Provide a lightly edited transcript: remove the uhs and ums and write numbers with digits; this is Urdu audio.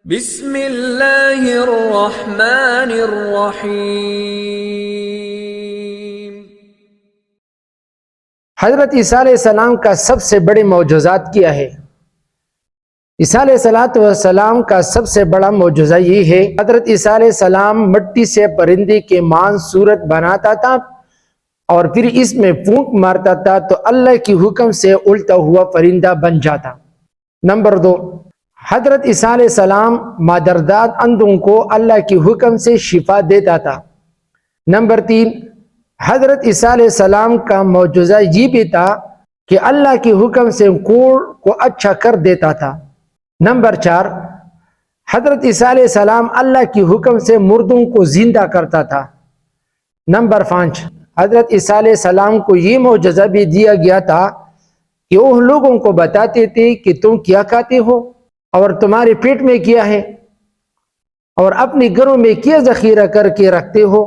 بسم اللہ الرحمن الرحیم۔ حضرت عیسیٰ علیہ السلام کا سب سے بڑے معجزات کیا ہے؟ عیسیٰ علیہ السلام کا سب سے بڑا معجزہ یہ ہے، حضرت عیسیٰ علیہ السلام مٹی سے پرندے کے مان صورت بناتا تھا اور پھر اس میں پھونک مارتا تھا تو اللہ کی حکم سے الٹا ہوا پرندہ بن جاتا۔ نمبر 2، حضرت عیسیٰ علیہ السلام مادرداد اندھوں کو اللہ کی حکم سے شفا دیتا تھا۔ نمبر 3، حضرت عیسیٰ علیہ السلام کا معجزہ یہ بھی تھا کہ اللہ کی حکم سے کوڑ کو اچھا کر دیتا تھا۔ نمبر 4، حضرت عیسیٰ علیہ السلام اللہ کی حکم سے مردوں کو زندہ کرتا تھا۔ نمبر 5، حضرت عیسیٰ علیہ السلام کو یہ معجزہ بھی دیا گیا تھا کہ وہ لوگوں کو بتاتے تھے کہ تم کیا کھاتے ہو اور تمہارے پیٹ میں کیا ہے اور اپنے گھروں میں کیا ذخیرہ کر کے رکھتے ہو۔